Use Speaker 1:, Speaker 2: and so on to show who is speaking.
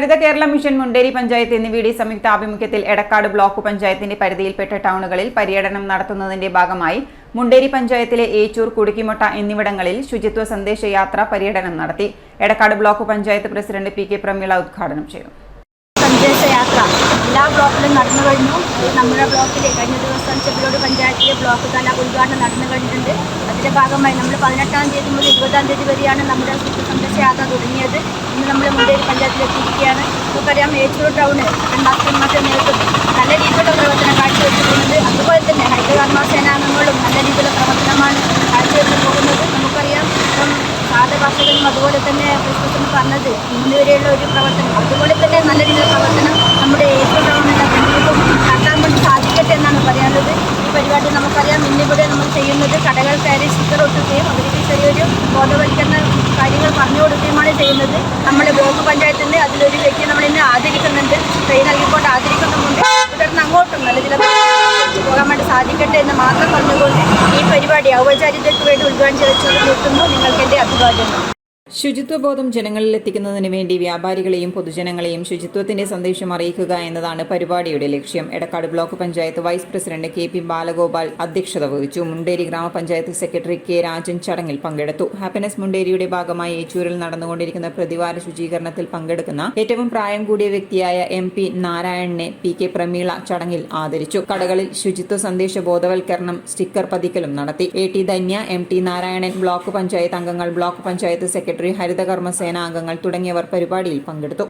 Speaker 1: ഹരിത Kerala mission Munderi panchayat എന്നിവയുടെ സംയുക്താഭിമുഖ്യത്തിൽ Edakkad block പഞ്ചായത്തിന്റെ പരിധിയിൽപ്പെട്ട ടൗണുകളിൽ പര്യടനം നടത്തുന്നതിന്റെ ഭാഗമായി മുണ്ടേരി പഞ്ചായത്തിലെ ഏച്ചൂർ, കുടുക്കിമൊട്ട എന്നിവിടങ്ങളിൽ ശുചിത്വ സന്ദേശയാത്ര പര്യടനം നടത്തി. Edakkad block panchayat president P K Prameela ഉദ്ഘാടനം ചെയ്തു.
Speaker 2: സന്ദേശയാത്ര എല്ലാ ബ്ലോക്കിലും നടന്നു കഴിഞ്ഞു. നമ്മുടെ ബ്ലോക്കിലെ കഴിഞ്ഞ ദിവസം ചെപ്പിലോട് പഞ്ചായത്തിലെ ബ്ലോക്ക് തല ഉദ്ഘാടനം നടന്നു കഴിഞ്ഞിട്ടുണ്ട്. അതിൻ്റെ ഭാഗമായി നമ്മൾ 18-ാം തീയതി മുതൽ 20-ാം തീയതി വരെയാണ് നമ്മുടെ സന്ദേശയാത്ര തുടങ്ങിയത്. ഇന്ന് നമ്മൾ മുണ്ടേരി പഞ്ചായത്തിലെത്തിയിരിക്കുകയാണ്. നമുക്കറിയാം, ഏച്ചൂർ ടൗണ് രണ്ടാമത്തെ നേതൃത്വം നല്ല രീതിയിലുള്ള പ്രവർത്തനം കാഴ്ചവെച്ചിട്ടുണ്ട്. അതുപോലെ തന്നെ ഹരിതകർമ്മ സേനാംഗങ്ങളും നല്ല രീതിയിലുള്ള പ്രവർത്തനമാണ് കാഴ്ചവെച്ച് പോകുന്നത്. നമുക്കറിയാം, കർഷകരും അതുപോലെ തന്നെ ക്രിസ്മസിന് പറഞ്ഞത് 3 വരെയുള്ള ഒരു പ്രവർത്തനം, അതുപോലെ തന്നെ നല്ല രീതിയിലുള്ള പ്രവർത്തനം നമ്മുടെ ഏച്ചൂർ ടൗണിലെ ജനങ്ങൾക്കും നടത്താൻ വേണ്ടി സാധിക്കട്ടെ എന്നാണ് പറയാനുള്ളത്. ഈ പരിപാടി നമുക്കറിയാം, ഇന്നിവിടെ നമ്മൾ ചെയ്യുന്നത് കടകൾ കയറി സ്റ്റിക്കർ ഒട്ടുകയും അവർക്ക് ചെറിയൊരു ബോധവൽക്കരണ കാര്യങ്ങൾ പറഞ്ഞു കൊടുക്കുകയുമാണ് ചെയ്യുന്നത്. നമ്മുടെ ബ്ലോക്ക് പഞ്ചായത്തിൻ്റെ അതിലൊരു വ്യക്തി നമ്മളിന്ന് ആദരിക്കുന്നുണ്ട്, കൈ നൽകിക്കൊണ്ട് ആദരിക്കുന്നുമുണ്ട്. തുടർന്ന് അങ്ങോട്ടും നല്ല ചില പോകാൻ വേണ്ടി സാധിക്കട്ടെ എന്ന് മാത്രം പറഞ്ഞുകൊണ്ട് ഈ പരിപാടി ഔപചാരികതയ്ക്ക് വേണ്ടി ഉദ്ഘാടനം ചെയ്ത് നിർത്തുന്നു. നിങ്ങൾക്ക് എൻ്റെ അഭിവാദ്യം.
Speaker 1: ശുചിത്വബോധം ജനങ്ങളിൽ എത്തിക്കുന്നതിന് വേണ്ടി വ്യാപാരികളെയും പൊതുജനങ്ങളെയും ശുചിത്വത്തിന്റെ സന്ദേശം അറിയിക്കുക എന്നതാണ് പരിപാടിയുടെ ലക്ഷ്യം. Edakkad block panchayat vice president K P Balagopal അധ്യക്ഷത വഹിച്ചു. മുണ്ടേരി ഗ്രാമപഞ്ചായത്ത് സെക്രട്ടറി കെ രാജൻ ചടങ്ങിൽ പങ്കെടുത്തു. ഹാപ്പിനെസ് മുണ്ടേരിയുടെ ഭാഗമായി ഏച്ചൂരിൽ നടന്നുകൊണ്ടിരിക്കുന്ന പ്രതിവാര ശുചീകരണത്തിൽ പങ്കെടുക്കുന്ന ഏറ്റവും പ്രായം കൂടിയ വ്യക്തിയായ MP നാരായണനെ പി കെ പ്രമീള ചടങ്ങിൽ ആദരിച്ചു. കടകളിൽ ശുചിത്വ സന്ദേശ ബോധവൽക്കരണം, സ്റ്റിക്കർ പതിക്കലും നടത്തി. AT Dhanya, MT Narayanan, block panchayat അംഗങ്ങൾ, ബ്ലോക്ക് പഞ്ചായത്ത് സെക്രട്ടറി, ഹരിതകർമ്മ സേനാ അംഗങ്ങൾ തുടങ്ങിയവർ പരിപാടിയിൽ പങ്കെടുത്തു.